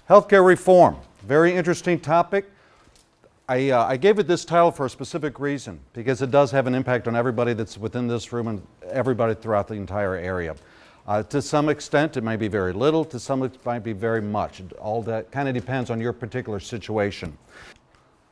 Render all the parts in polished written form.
Healthcare reform, very interesting topic. I gave it this title for a specific reason, because it does have an impact on everybody that's within this room and everybody throughout the entire area. To some extent, it might be very little. To some, it might be very much. All that kind of depends on your particular situation.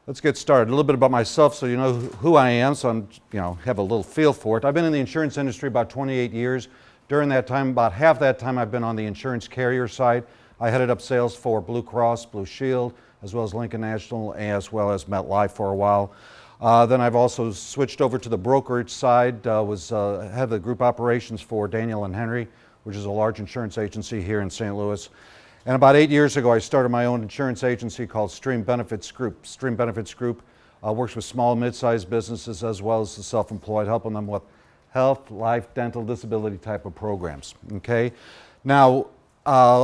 Let's get started. A little bit about myself so you know who I am, so have a little feel for it. I've been in the insurance industry about 28 years. During that time, about half that time, I've been on the insurance carrier side. I headed up sales for Blue Cross, Blue Shield, as well as Lincoln National, as well as MetLife for a while. Then I've also switched over to the brokerage side, head of the group operations for Daniel & Henry, which is a large insurance agency here in St. Louis. And about 8 years ago, I started my own insurance agency called Stream Benefits Group. Stream Benefits Group works with small and mid-sized businesses as well as the self-employed, helping them with health, life, dental, disability type of programs. Okay. Now,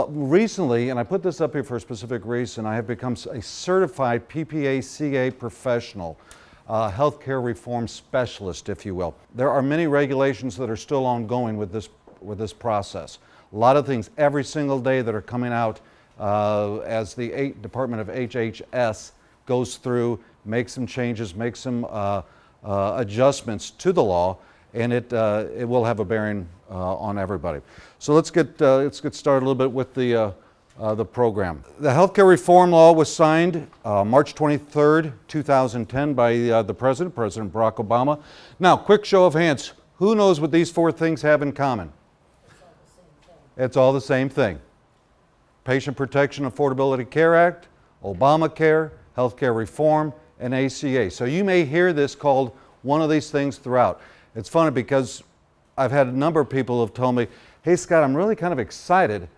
recently, and I put this up here for a specific reason, I have become a certified PPA-CA professional, healthcare reform specialist, if you will. There are many regulations that are still ongoing with this process. A lot of things every single day that are coming out as the Department of HHS goes through, makes some changes, makes some adjustments to the law, and it will have a bearing on everybody. So let's get started a little bit with the program. The healthcare reform law was signed March 23rd, 2010 by the President Barack Obama. Now, quick show of hands. Who knows what these four things have in common? It's all the same thing. Patient Protection Affordability Care Act, Obamacare, healthcare reform, and ACA. So you may hear this called one of these things throughout. It's funny because I've had a number of people who have told me, hey Scott, I'm really kind of excited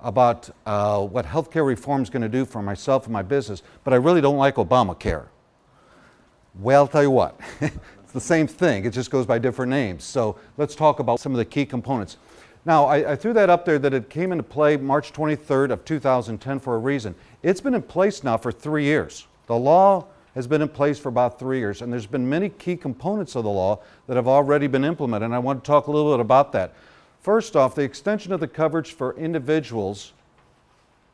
about what healthcare reform is going to do for myself and my business, but I really don't like Obamacare. Well, I'll tell you what, it's the same thing, it just goes by different names. So let's talk about some of the key components. Now, I threw that up there that it came into play March 23rd of 2010 for a reason. It's been in place now for 3 years. The law has been in place for about 3 years, and there's been many key components of the law that have already been implemented, and I want to talk a little bit about that. First off, the extension of the coverage for individuals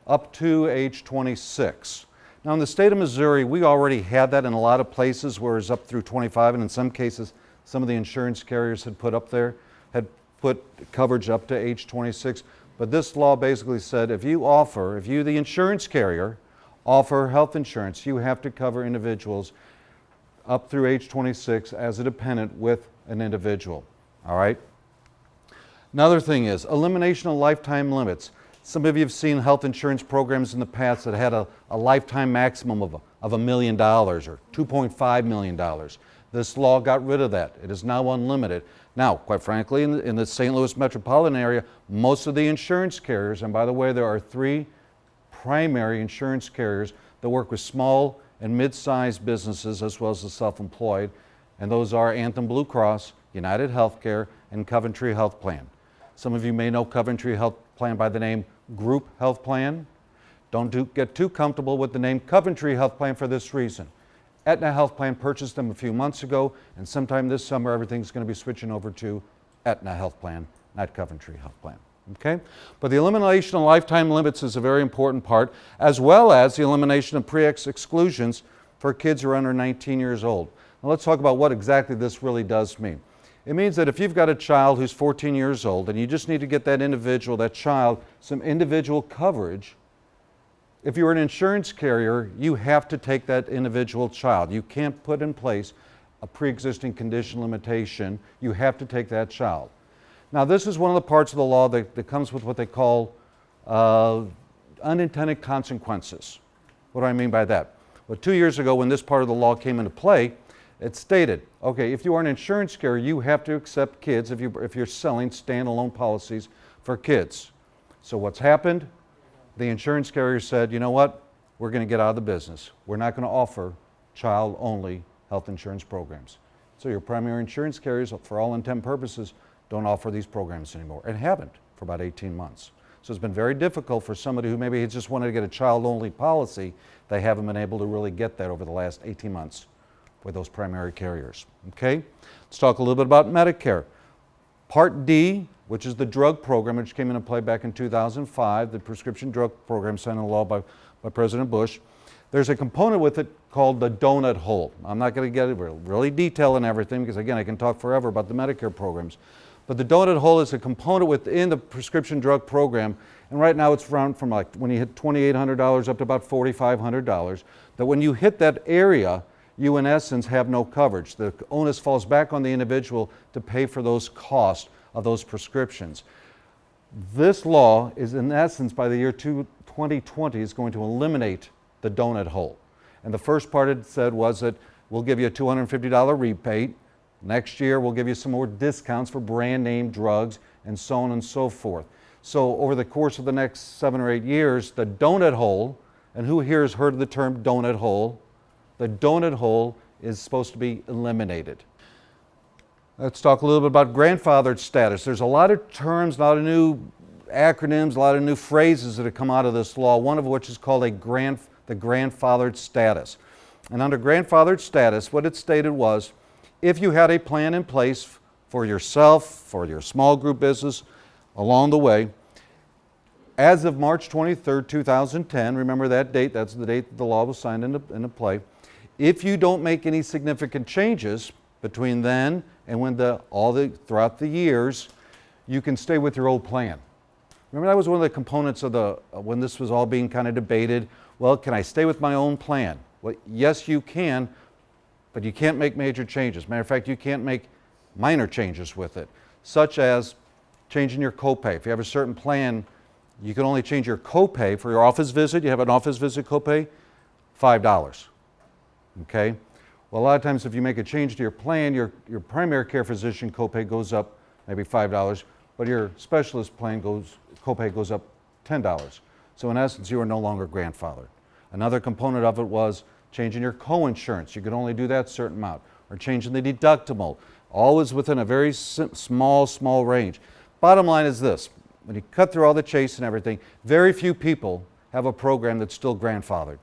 up to age 26. Now, in the state of Missouri, we already had that in a lot of places where it's up through 25, and in some cases, some of the insurance carriers had put coverage up to age 26. But this law basically said if you, the insurance carrier, offer health insurance, you have to cover individuals up through age 26 as a dependent with an individual. All right? Another thing is elimination of lifetime limits. Some of you have seen health insurance programs in the past that had a lifetime maximum of $1 million or $2.5 million. This law got rid of that. It is now unlimited. Now, quite frankly, in the St. Louis metropolitan area, most of the insurance carriers, and by the way, there are 3 primary insurance carriers that work with small and mid-sized businesses as well as the self-employed, and those are Anthem Blue Cross, United Healthcare, and Coventry Health Plan. Some of you may know Coventry Health Plan by the name Group Health Plan. Don't get too comfortable with the name Coventry Health Plan for this reason. Aetna Health Plan purchased them a few months ago, and sometime this summer everything's going to be switching over to Aetna Health Plan, not Coventry Health Plan. Okay? But the elimination of lifetime limits is a very important part, as well as the elimination of pre-exclusions for kids who are under 19 years old. Now let's talk about what exactly this really does mean. It means that if you've got a child who's 14 years old and you just need to get that child, some individual coverage, if you're an insurance carrier, you have to take that individual child. You can't put in place a pre-existing condition limitation. You have to take that child. Now, this is one of the parts of the law that comes with what they call unintended consequences. What do I mean by that? Well, 2 years ago when this part of the law came into play, it stated, okay, if you are an insurance carrier, you have to accept kids if you're selling standalone policies for kids. So what's happened? The insurance carrier said, you know what, we're going to get out of the business. We're not going to offer child-only health insurance programs. So your primary insurance carriers, for all intent and purposes, don't offer these programs anymore, and haven't for about 18 months. So it's been very difficult for somebody who maybe just wanted to get a child-only policy. They haven't been able to really get that over the last 18 months with those primary carriers. Okay? Let's talk a little bit about Medicare. Part D which is the drug program which came into play back in 2005, the prescription drug program signed into law by President Bush. There's a component with it called the donut hole. I'm not going to get really detailed in everything because, again, I can talk forever about the Medicare programs. But the donut hole is a component within the prescription drug program, and right now it's around from like when you hit $2,800 up to about $4,500, that when you hit that area, you in essence have no coverage. The onus falls back on the individual to pay for those costs of those prescriptions. This law is in essence by the year 2020 is going to eliminate the donut hole. And the first part it said was that we'll give you a $250 rebate. Next year we'll give you some more discounts for brand name drugs and so on and so forth. So over the course of the next 7 or 8 years, the donut hole, and who here has heard of the term donut hole? The donut hole is supposed to be eliminated. Let's talk a little bit about grandfathered status. There's a lot of terms, a lot of new acronyms, a lot of new phrases that have come out of this law, one of which is called the grandfathered status. And under grandfathered status, what it stated was, if you had a plan in place for yourself, for your small group business, along the way, as of March 23rd, 2010, remember that date, that's the date the law was signed into play, if you don't make any significant changes between then and when throughout the years, you can stay with your old plan. Remember that was one of the components of when this was all being kind of debated. Well, can I stay with my own plan? Well, yes, you can, but you can't make major changes. Matter of fact, you can't make minor changes with it, such as changing your copay. If you have a certain plan, you can only change your copay for your office visit. You have an office visit copay, $5. Okay? Well, a lot of times if you make a change to your plan, your primary care physician copay goes up maybe $5, but your specialist plan copay goes up $10. So in essence, you are no longer grandfathered. Another component of it was changing your co-insurance. You could only do that certain amount. Or changing the deductible. Always within a very small range. Bottom line is this. When you cut through all the chase and everything, very few people have a program that's still grandfathered.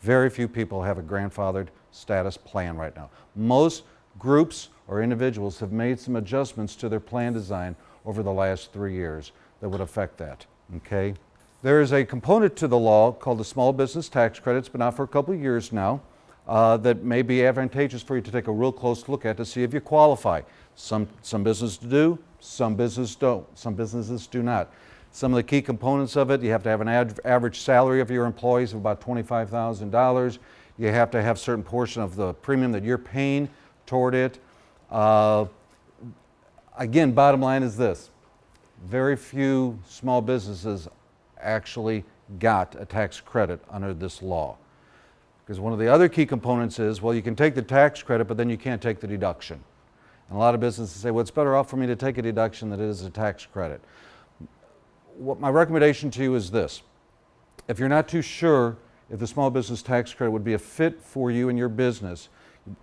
Very few people have a grandfathered status plan right now. Most groups or individuals have made some adjustments to their plan design over the last 3 years that would affect that. Okay? There is a component to the law called the small business tax credit. It's been out for a couple of years now that may be advantageous for you to take a real close look at to see if you qualify. Some businesses do, some businesses don't. Some businesses do not. Some of the key components of it, you have to have an average salary of your employees of about $25,000. You have to have a certain portion of the premium that you're paying toward it. Again, bottom line is this. Very few small businesses actually got a tax credit under this law. Because one of the other key components is, well, you can take the tax credit, but then you can't take the deduction. And a lot of businesses say, well, it's better off for me to take a deduction than it is a tax credit. What my recommendation to you is this. If you're not too sure if the small business tax credit would be a fit for you and your business,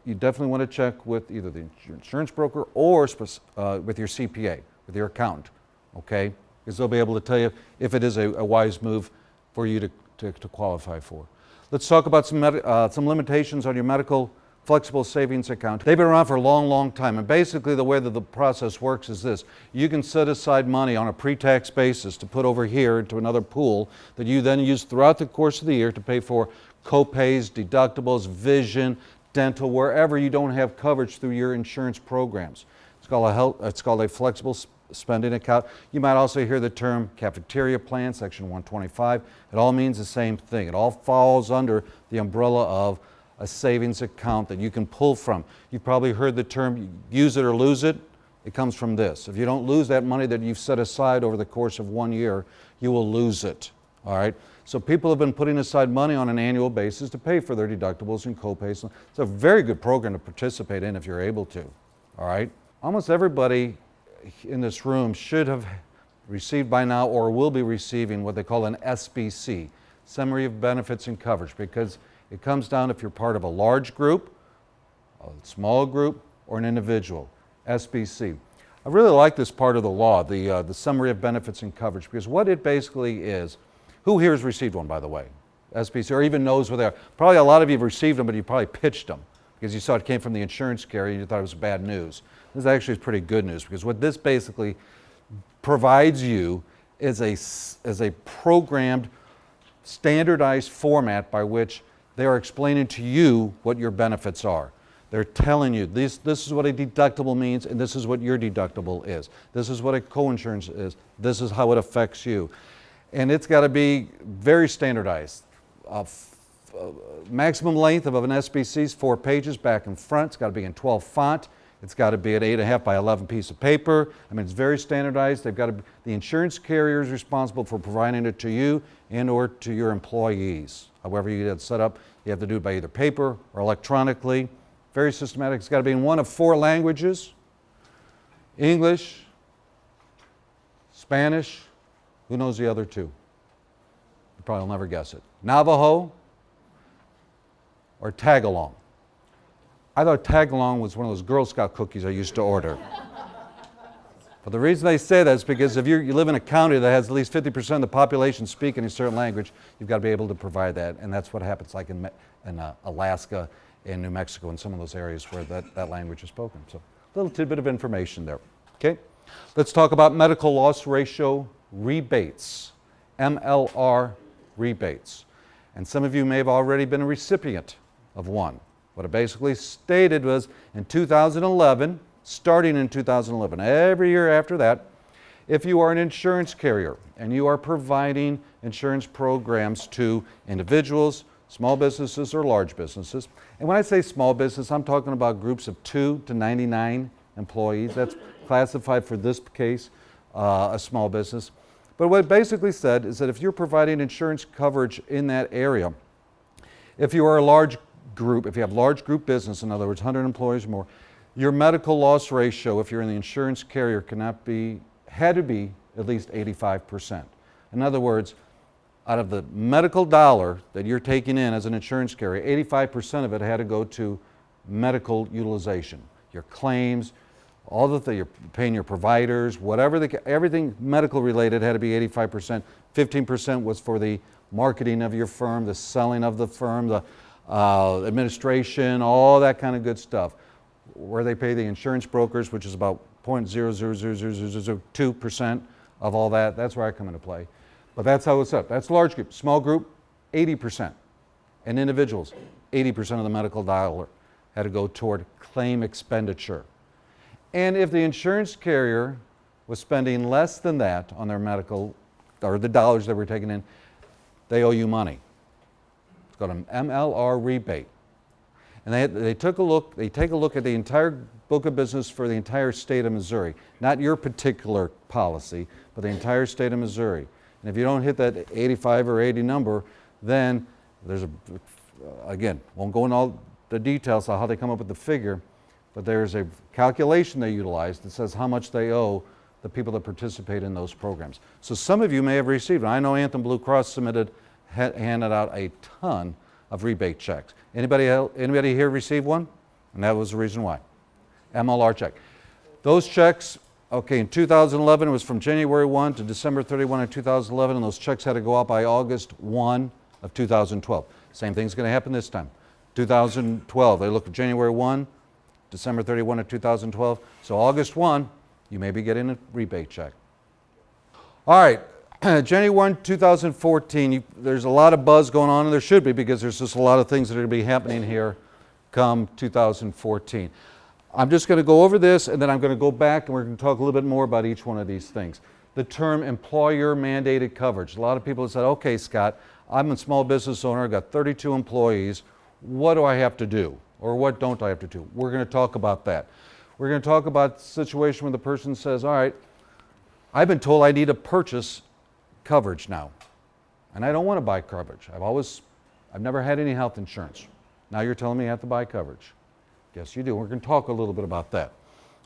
you definitely want to check with either the insurance broker or with your CPA, with your accountant, okay? Because they'll be able to tell you if it is a wise move for you to qualify for. Let's talk about some limitations on your medical flexible savings account. They've been around for a long time, and basically the way that the process works is this. You can set aside money on a pre-tax basis to put over here into another pool that you then use throughout the course of the year to pay for co-pays, deductibles, vision, dental, wherever you don't have coverage through your insurance programs. It's called a flexible spending account. You might also hear the term cafeteria plan, Section 125. It all means the same thing. It all falls under the umbrella of a savings account that you can pull from. You've probably heard the term use it or lose it. It comes from this. If you don't lose that money that you've set aside over the course of 1 year, you will lose it. All right? So people have been putting aside money on an annual basis to pay for their deductibles and co-pays. It's a very good program to participate in if you're able to. All right? Almost everybody in this room should have received by now or will be receiving what they call an SBC, Summary of Benefits and Coverage, because it comes down if you're part of a large group, a small group, or an individual. SBC. I really like this part of the law, the Summary of Benefits and Coverage, because what it basically is, who here has received one, by the way? SBC, or even knows where they are. Probably a lot of you have received them, but you probably pitched them because you saw it came from the insurance carrier and you thought it was bad news. This actually is pretty good news, because what this basically provides you is a programmed, standardized format by which they are explaining to you what your benefits are. They're telling you this is what a deductible means, and this is what your deductible is. This is what a coinsurance is. This is how it affects you. And it's got to be very standardized. Maximum length of an SBC is 4 pages back and front. It's got to be in 12 font. It's got to be an 8.5 by 11 piece of paper. I mean, it's very standardized. The insurance carrier is responsible for providing it to you and or to your employees. However you get it set up, you have to do it by either paper or electronically. Very systematic. It's got to be in one of 4 languages: English, Spanish, who knows the other 2? You probably will never guess it. Navajo or Tagalong. I thought Tagalong was one of those Girl Scout cookies I used to order. But the reason they say that is because if you live in a county that has at least 50% of the population speaking a certain language, you've got to be able to provide that. And that's what happens like in Alaska and New Mexico and some of those areas where that language is spoken. So a little tidbit of information there. Okay? Let's talk about medical loss ratio rebates, MLR rebates. And some of you may have already been a recipient of one. What it basically stated was in 2011, starting in 2011, every year after that, if you are an insurance carrier and you are providing insurance programs to individuals, small businesses, or large businesses, and when I say small business, I'm talking about groups of 2 to 99 employees. That's classified for this case a small business. But what it basically said is that if you're providing insurance coverage in that area, if you are a large group, if you have large group business, in other words, 100 employees or more, your medical loss ratio, if you're in the insurance carrier, had to be at least 85%. In other words, out of the medical dollar that you're taking in as an insurance carrier, 85% of it had to go to medical utilization. Your claims, all the things, you're paying your providers, everything medical related had to be 85%. 15% was for the marketing of your firm, the selling of the firm, the administration, all that kind of good stuff. Where they pay the insurance brokers, which is about 0.00002% of all that, that's where I come into play. But that's how it's up. That's large group. Small group, 80%. And individuals, 80% of the medical dollar had to go toward claim expenditure. And if the insurance carrier was spending less than that on their medical, or the dollars that were taken in, they owe you money. It's called an MLR rebate. And they take a look at the entire book of business for the entire state of Missouri. Not your particular policy, but the entire state of Missouri. And if you don't hit that 85 or 80 number, then there's again, won't go into all the details of how they come up with the figure, but there's a calculation they utilize that says how much they owe the people that participate in those programs. So some of you may have received, I know Anthem Blue Cross handed out a ton of rebate checks. Anybody here receive one? And that was the reason why. MLR check. Those checks, okay, in 2011, it was from January 1 to December 31 of 2011, and those checks had to go out by August 1 of 2012. Same thing's going to happen this time. 2012, they look at January 1, December 31 of 2012. So August 1, you may be getting a rebate check. All right. January 1, 2014, there's a lot of buzz going on, and there should be, because there's just a lot of things that are going to be happening here come 2014. I'm just going to go over this, and then I'm going to go back, and we're going to talk a little bit more about each one of these things. The term employer-mandated coverage. A lot of people have said, okay, Scott, I'm a small business owner, I've got 32 employees. What do I have to do? Or what don't I have to do? We're going to talk about that. We're going to talk about the situation where the person says, all right, I've been told I need to purchase coverage now, and I don't want to buy coverage. I've never had any health insurance. Now you're telling me I have to buy coverage. Yes, you do. We're going to talk a little bit about that.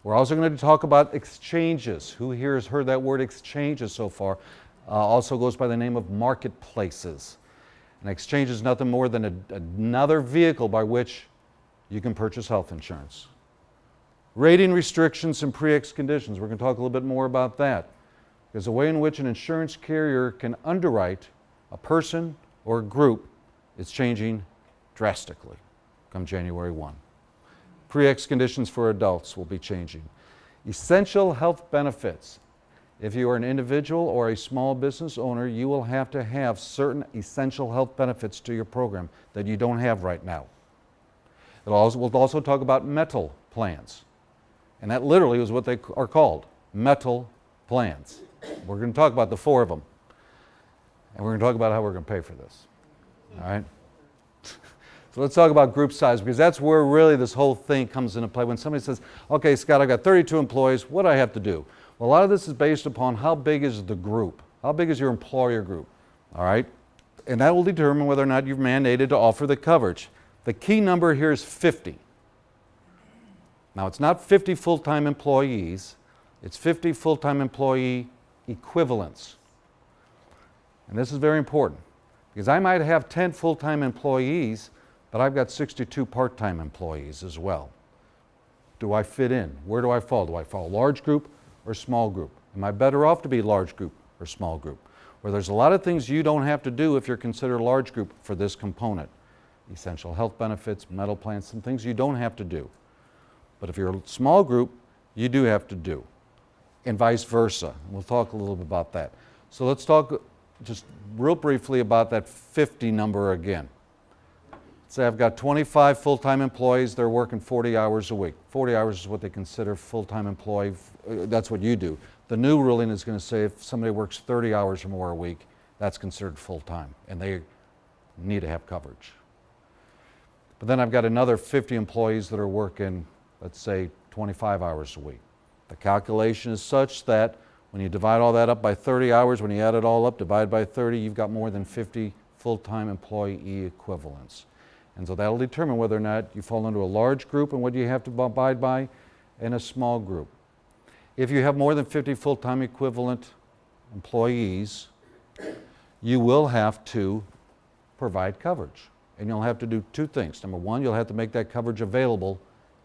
We're also going to talk about exchanges. Who here has heard that word exchanges so far? Also goes by the name of marketplaces. An exchange is nothing more than another vehicle by which you can purchase health insurance. Rating restrictions and pre-ex conditions. We're going to talk a little bit more about that. There's a way in which an insurance carrier can underwrite a person or a group is changing drastically come January 1. Pre-ex conditions for adults will be changing. Essential health benefits. If you are an individual or a small business owner, you will have to have certain essential health benefits to your program that you don't have right now. We'll also talk about metal plans. And that literally is what they are called, metal plans. We're going to talk about the 4 of them. And we're going to talk about how we're going to pay for this. All right? So let's talk about group size, because that's where really this whole thing comes into play. When somebody says, okay, Scott, I've got 32 employees, what do I have to do? Well, a lot of this is based upon how big is the group? How big is your employer group? All right? And that will determine whether or not you're mandated to offer the coverage. The key number here is 50. Now, it's not 50 full-time employees, it's 50 full-time employee equivalents. And this is very important, because I might have 10 full-time employees, but I've got 62 part-time employees as well. Do I fit in? Where do I fall? Do I fall large group or small group? Am I better off to be large group or small group? Where there's a lot of things you don't have to do if you're considered large group for this component. Essential health benefits, metal plans, some things you don't have to do. But if you're a small group, you do have to do. And vice versa. We'll talk a little bit about that. So let's talk just real briefly about that 50 number again. Say I've got 25 full-time employees, they're working 40 hours a week. 40 hours is what they consider full-time employee. That's what you do. The new ruling is going to say if somebody works 30 hours or more a week, that's considered full-time, and they need to have coverage. But then I've got another 50 employees that are working, let's say, 25 hours a week. The calculation is such that when you divide all that up by 30 hours, when you add it all up, divide by 30, you've got more than 50 full-time employee equivalents. And so that'll determine whether or not you fall into a large group and what you have to abide by, and a small group. If you have more than 50 full-time equivalent employees, you will have to provide coverage. And you'll have to do 2 things. Number 1, you'll have to make that coverage available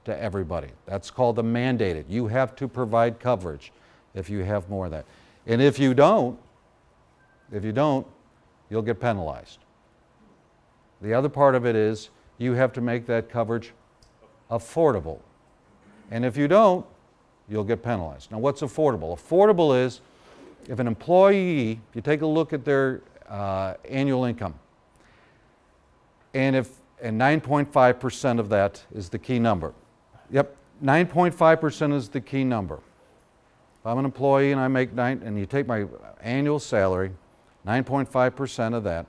to everybody. That's called the mandated. You have to provide coverage if you have more of that. And if you don't, you'll get penalized. The other part of it is you have to make that coverage affordable. And if you don't, you'll get penalized. Now, what's affordable? Affordable is if an employee, if you take a look at their annual income, and 9.5% of that is the key number. Yep, 9.5% is the key number. If I'm an employee and I make and you take my annual salary, 9.5% of that.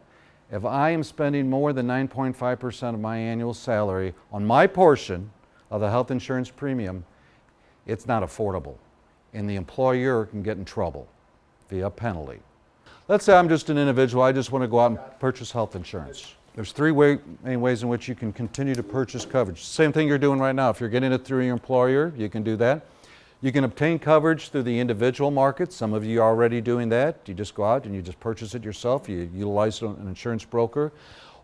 If I am spending more than 9.5% of my annual salary on my portion of the health insurance premium, it's not affordable. And the employer can get in trouble via penalty. Let's say I'm just an individual, I just want to go out and purchase health insurance. There's 3 main ways in which you can continue to purchase coverage. Same thing you're doing right now. If you're getting it through your employer, you can do that. You can obtain coverage through the individual market. Some of you are already doing that. You just go out and you just purchase it yourself. You utilize an insurance broker.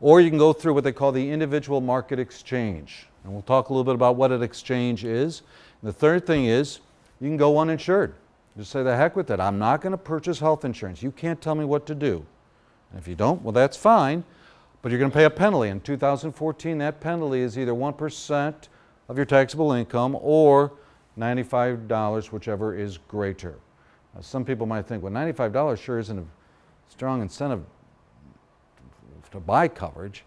Or you can go through what they call the individual market exchange. And we'll talk a little bit about what an exchange is. And the third thing is you can go uninsured. Just say the heck with it. I'm not going to purchase health insurance. You can't tell me what to do. And if you don't, well, that's fine. But you're going to pay a penalty. In 2014, that penalty is either 1% of your taxable income or $95, whichever is greater. Now, some people might think, well, $95 sure isn't a strong incentive to buy coverage.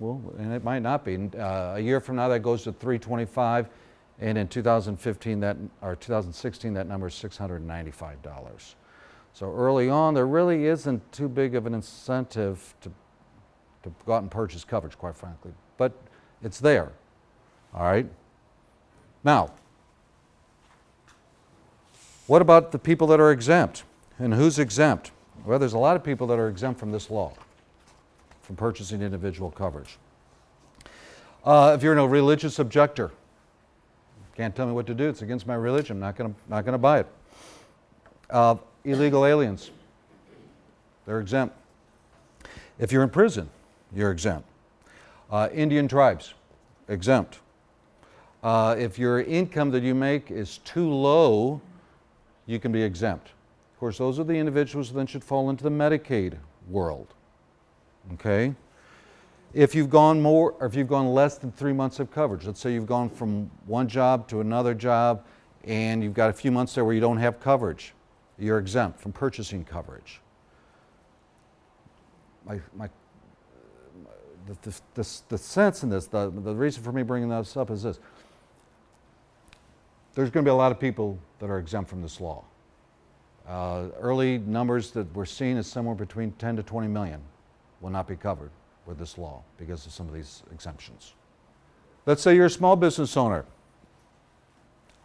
Well, and it might not be. A year from now, that goes to $325, and in 2016, that number is $695. So early on, there really isn't too big of an incentive to go out and purchase coverage, quite frankly. But it's there, all right? Now, what about the people that are exempt? And who's exempt? Well, there's a lot of people that are exempt from this law, from purchasing individual coverage. If you're a religious objector, can't tell me what to do, it's against my religion, I'm not going to buy it. Illegal aliens, they're exempt. If you're in prison, you're exempt. Indian tribes, exempt. If your income that you make is too low, you can be exempt. Of course, those are the individuals that then should fall into the Medicaid world. Okay? If you've gone more, or if you've gone less than 3 months of coverage, let's say you've gone from one job to another job and you've got a few months there where you don't have coverage, you're exempt from purchasing coverage. The sense in this, the reason for me bringing this up is this. There's going to be a lot of people that are exempt from this law. Early numbers that we're seeing is somewhere between 10 to 20 million will not be covered with this law because of some of these exemptions. Let's say you're a small business owner.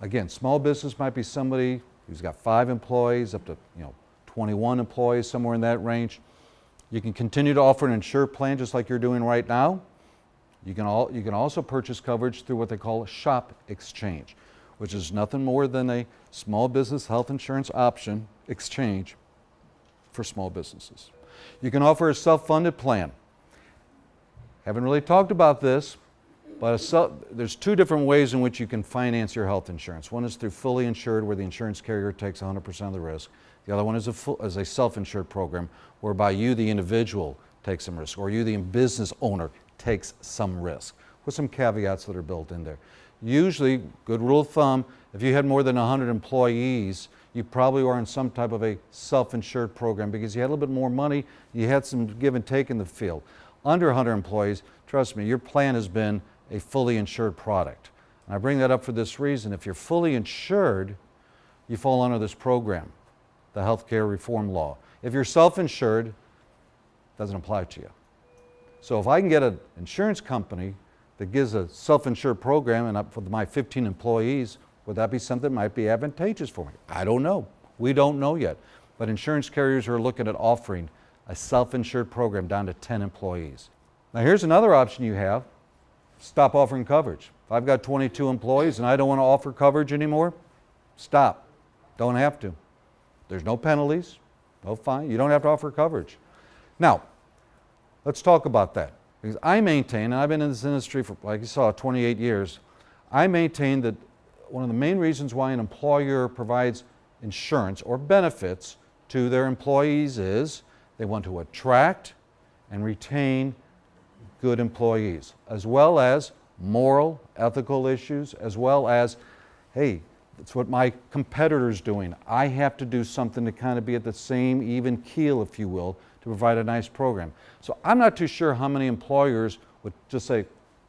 Again, small business might be somebody who's got 5 employees up to 21 employees, somewhere in that range. You can continue to offer an insured plan just like you're doing right now. You can also purchase coverage through what they call a shop exchange, which is nothing more than a small business health insurance option exchange for small businesses. You can offer a self-funded plan. Haven't really talked about this, but there's 2 different ways in which you can finance your health insurance. One is through fully insured, where the insurance carrier takes 100% of the risk. The other one is a self-insured program, whereby you, the individual, take some risk, or you, the business owner, takes some risk, with some caveats that are built in there. Usually, good rule of thumb, if you had more than 100 employees, you probably were in some type of a self-insured program because you had a little bit more money, you had some give and take in the field. Under 100 employees, trust me, your plan has been a fully insured product. And I bring that up for this reason. If you're fully insured, you fall under this program, the healthcare reform law. If you're self-insured, it doesn't apply to you. So if I can get an insurance company that gives a self-insured program and up for my 15 employees, would that be something that might be advantageous for me? I don't know. We don't know yet. But insurance carriers are looking at offering a self-insured program down to 10 employees. Now here's another option you have. Stop offering coverage. If I've got 22 employees and I don't want to offer coverage anymore, stop. Don't have to. There's no penalties, no fine. You don't have to offer coverage. Now, let's talk about that. Because I maintain, and I've been in this industry for, like you saw, 28 years, I maintain that one of the main reasons why an employer provides insurance or benefits to their employees is they want to attract and retain good employees, as well as moral, ethical issues, as well as, hey, that's what my competitor's doing. I have to do something to kind of be at the same even keel, if you will, to provide a nice program. So I'm not too sure how many employers would just say,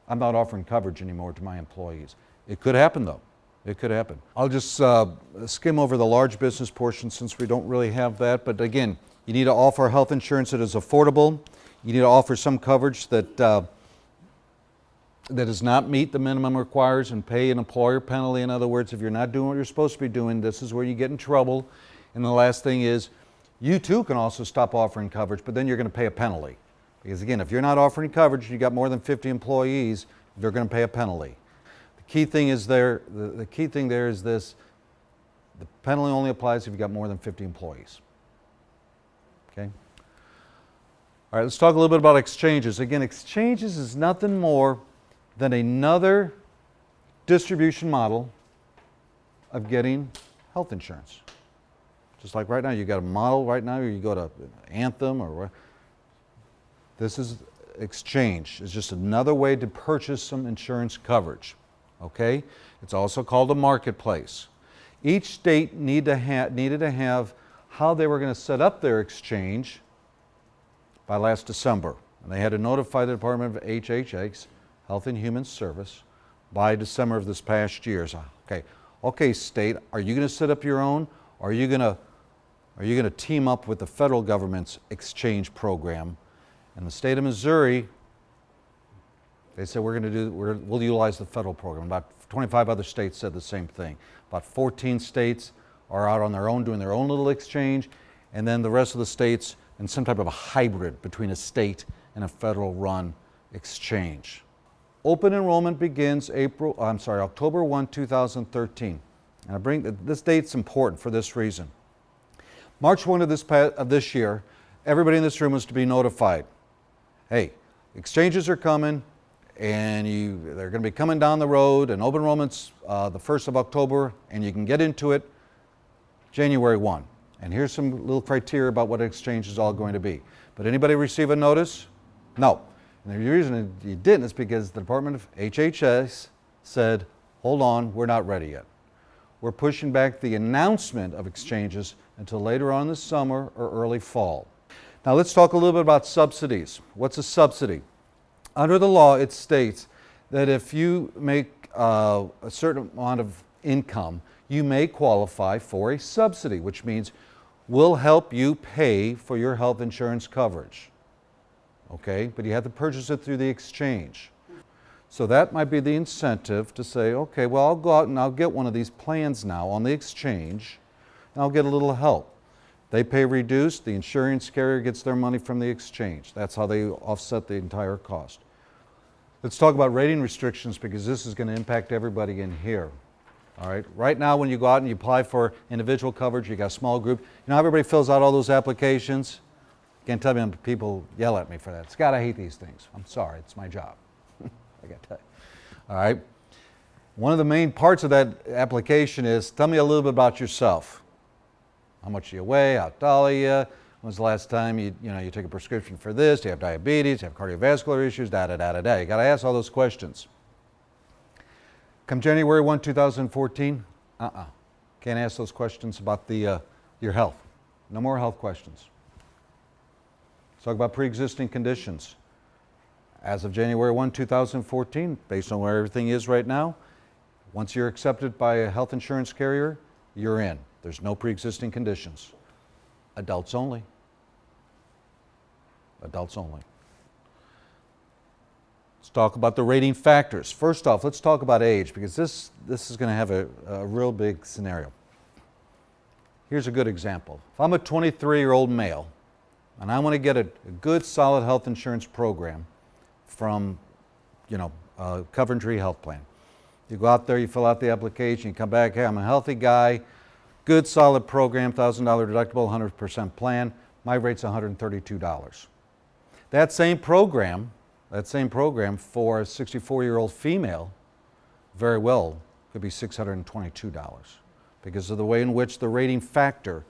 I'm not offering coverage anymore to my employees. It could happen though. It could happen. I'll just skim over the large business portion since we don't really have that. But again, you need to offer health insurance that is affordable. You need to offer some coverage that does not meet the minimum requires and pay an employer penalty. In other words, if you're not doing what you're supposed to be doing, this is where you get in trouble. And the last thing is, you too can also stop offering coverage, but then you're going to pay a penalty. Because again, if you're not offering coverage, you've got more than 50 employees, they're going to pay a penalty. The key thing is the key thing there is this: the penalty only applies if you've got more than 50 employees. Okay? All right, let's talk a little bit about exchanges. Again, exchanges is nothing more than another distribution model of getting health insurance. Just like right now, you got a model right now, or you go to Anthem or this is exchange. It's just another way to purchase some insurance coverage. Okay? It's also called a marketplace. Each state needed to have how they were going to set up their exchange by last December. And they had to notify the Department of HHS, Health and Human Service, by December of this past year. So, okay, state, are you going to set up your own, or are you going to team up with the federal government's exchange program? And the state of Missouri, they said we'll utilize the federal program. About 25 other states said the same thing. About 14 states are out on their own doing their own little exchange, and then the rest of the states in some type of a hybrid between a state and a federal run exchange. Open enrollment begins October 1, 2013. And this date's important for this reason. March 1 of this year, everybody in this room was to be notified. Hey, exchanges are coming, and they're going to be coming down the road, and open enrollment's the 1st of October, and you can get into it January 1. And here's some little criteria about what an exchange is all going to be. But anybody receive a notice? No. And the reason you didn't is because the Department of HHS said, hold on, we're not ready yet. We're pushing back the announcement of exchanges until later on in the summer or early fall. Now let's talk a little bit about subsidies. What's a subsidy? Under the law, it states that if you make a certain amount of income, you may qualify for a subsidy, which means we'll help you pay for your health insurance coverage. Okay, but you have to purchase it through the exchange. So that might be the incentive to say, okay, well, I'll go out and I'll get one of these plans now on the exchange, and I'll get a little help. They pay reduced, the insurance carrier gets their money from the exchange. That's how they offset the entire cost. Let's talk about rating restrictions, because this is going to impact everybody in here. All right, right now when you go out and you apply for individual coverage, you got a small group. You know how everybody fills out all those applications? Can't tell me when people yell at me for that. Scott, I hate these things. I'm sorry, it's my job. I got to tell you. All right. One of the main parts of that application is, tell me a little bit about yourself. How much do you weigh? How tall are you? When's the last time you took a prescription for this? Do you have diabetes? Do you have cardiovascular issues? You got to ask all those questions. Come January 1, 2014, can't ask those questions about your health. No more health questions. Let's talk about pre-existing conditions. As of January 1, 2014, based on where everything is right now, once you're accepted by a health insurance carrier, you're in. There's no pre-existing conditions. Adults only. Adults only. Let's talk about the rating factors. First off, let's talk about age, because this is going to have a real big scenario. Here's a good example. If I'm a 23-year-old male and I want to get a good, solid health insurance program from, Coventry Health Plan. You go out there, you fill out the application, you come back, hey, I'm a healthy guy, good, solid program, $1,000 deductible, 100% plan. My rate's $132. That same program for a 64-year-old female very well could be $622 because of the way in which the rating factor,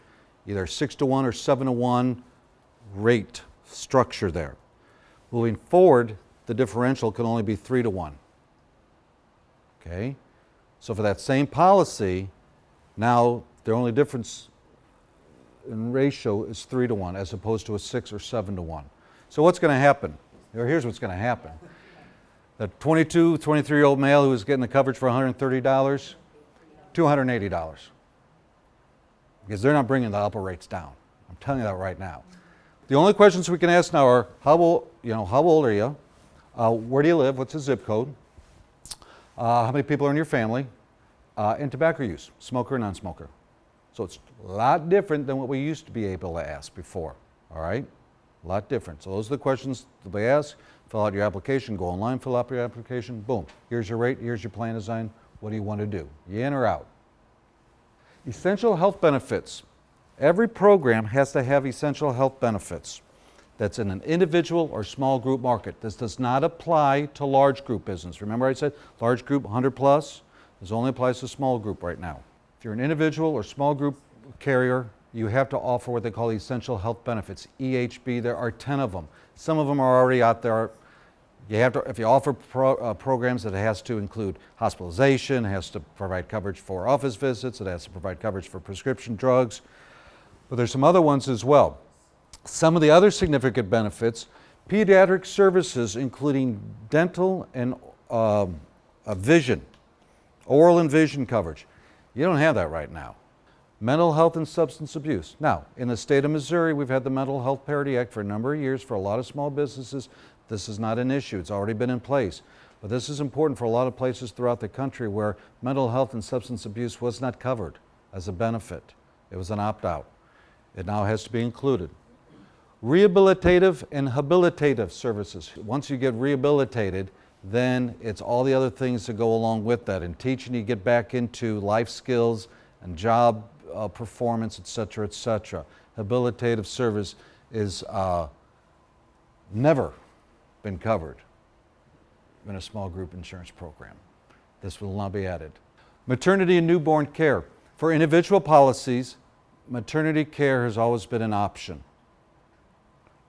either 6-to-1 or 7-to-1 rate structure there. Moving forward, the differential can only be 3-to-1. Okay? So for that same policy, now the only difference in ratio is 3-to-1 as opposed to a 6 or 7-to-1. So what's going to happen? Here's what's going to happen. The 23-year-old male who is getting the coverage for $130, $280. Because they're not bringing the upper rates down. I'm telling you that right now. The only questions we can ask now are, how old are you? Where do you live? What's the zip code? How many people are in your family? And tobacco use, smoker or non-smoker. So it's a lot different than what we used to be able to ask before, all right? A lot different. So those are the questions that we ask. Fill out your application, go online, fill out your application, boom. Here's your rate, here's your plan design. What do you want to do? You in or out? Essential health benefits. Every program has to have essential health benefits. That's in an individual or small group market. This does not apply to large group business. Remember I said large group 100 plus? This only applies to small group right now. If you're an individual or small group carrier, you have to offer what they call essential health benefits, EHB. There are 10 of them. Some of them are already out there. You have to, if you offer programs, it has to include hospitalization, it has to provide coverage for office visits, it has to provide coverage for prescription drugs. But there's some other ones as well. Some of the other significant benefits, pediatric services, including dental and vision, oral and vision coverage. You don't have that right now. Mental health and substance abuse. Now, in the state of Missouri, we've had the Mental Health Parity Act for a number of years. For a lot of small businesses, this is not an issue. It's already been in place. But this is important for a lot of places throughout the country where mental health and substance abuse was not covered as a benefit. It was an opt-out. It now has to be included. Rehabilitative and habilitative services. Once you get rehabilitated, then it's all the other things that go along with that. And teaching you get back into life skills and job performance, et cetera, et cetera. Habilitative service is never been covered in a small group insurance program. This will not be added. Maternity and newborn care. For individual policies, maternity care has always been an option.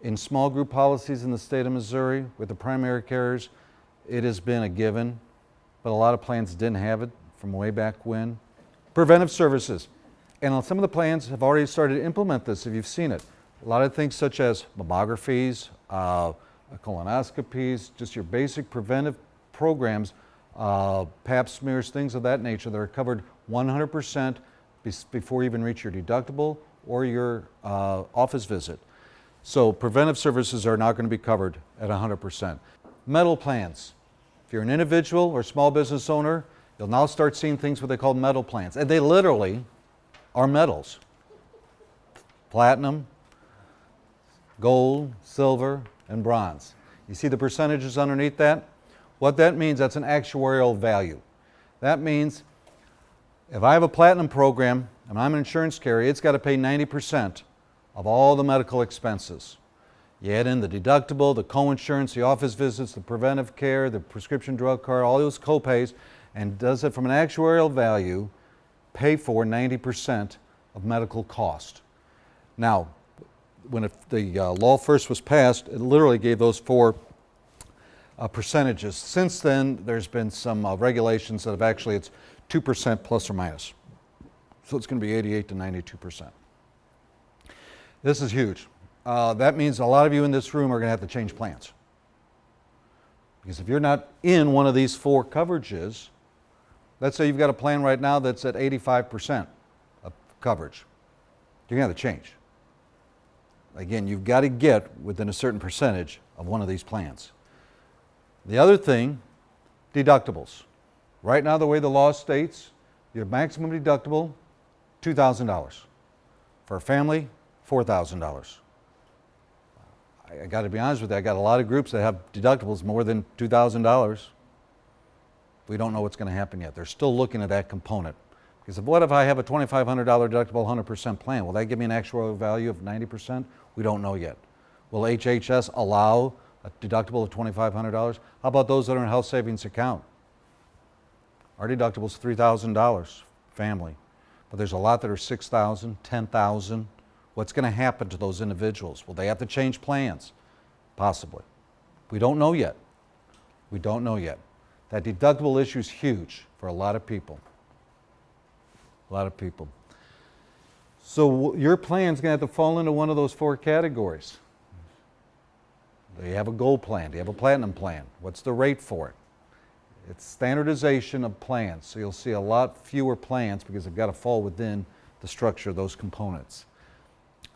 In small group policies in the state of Missouri with the primary carriers, it has been a given, but a lot of plans didn't have it from way back when. Preventive services. And some of the plans have already started to implement this, if you've seen it. A lot of things such as mammographies, colonoscopies, just your basic preventive programs, pap smears, things of that nature that are covered 100% before you even reach your deductible or your office visit. So preventive services are now going to be covered at 100%. Metal plans. If you're an individual or small business owner, you'll now start seeing things what they call metal plans. And they literally are metals. Platinum, gold, silver, and bronze. You see the percentages underneath that? What that means, that's an actuarial value. That means if I have a platinum program and I'm an insurance carrier, it's got to pay 90% of all the medical expenses. You add in the deductible, the co-insurance, the office visits, the preventive care, the prescription drug card, all those co-pays, and does it from an actuarial value pay for 90% of medical cost. Now, when the law first was passed, it literally gave those four percentages. Since then, there's been some regulations that have actually, it's 2% plus or minus. So it's going to be 88 to 92%. This is huge. That means a lot of you in this room are going to have to change plans. Because if you're not in one of these four coverages, let's say you've got a plan right now that's at 85% of coverage, you're going to have to change. Again, you've got to get within a certain percentage of one of these plans. The other thing, deductibles. Right now, the way the law states, your maximum deductible, $2,000. For a family, $4,000. I got to be honest with you, I got a lot of groups that have deductibles more than $2,000. We don't know what's going to happen yet. They're still looking at that component. Because what if I have a $2,500 deductible 100% plan? Will that give me an actuarial value of 90%? We don't know yet. Will HHS allow a deductible of $2,500? How about those that are in a health savings account? Our deductible is $3,000, family. But there's a lot that are $6,000, $10,000. What's going to happen to those individuals? Will they have to change plans? Possibly. We don't know yet. We don't know yet. That deductible issue is huge for a lot of people. A lot of people. So your plan's going to have to fall into one of those four categories. Do you have a gold plan? Do you have a platinum plan? What's the rate for it? It's standardization of plans. So you'll see a lot fewer plans because they've got to fall within the structure of those components.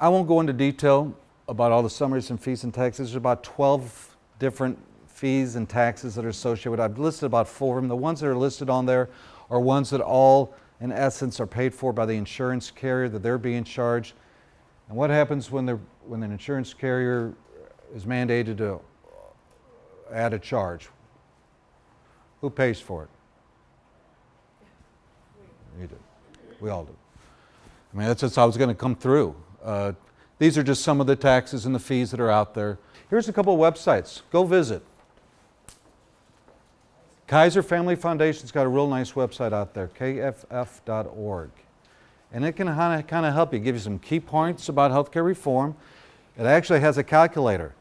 I won't go into detail about all the summaries and fees and taxes. There's about 12 different fees and taxes that are associated with it. I've listed about 4 of them. The ones that are listed on there are ones that all, in essence, are paid for by the insurance carrier, that they're being charged. And what happens when an insurance carrier is mandated to add a charge? Who pays for it? You do. We all do. I mean, that's just how it's going to come through. These are just some of the taxes and the fees that are out there. Here's a couple of websites. Go visit. Kaiser Family Foundation's got a real nice website out there, kff.org. And it can kind of help you, give you some key points about healthcare reform. It actually has a calculator.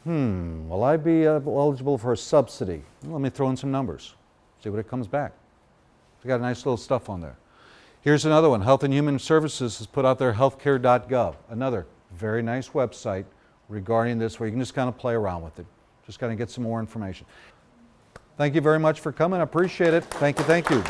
Will I be eligible for a subsidy? Well, let me throw in some numbers, see what it comes back. They got nice little stuff on there. Here's another one. Health and Human Services has put out there healthcare.gov, another very nice website regarding this where you can just kind of play around with it, just kind of get some more information. Thank you very much for coming. I appreciate it. Thank you.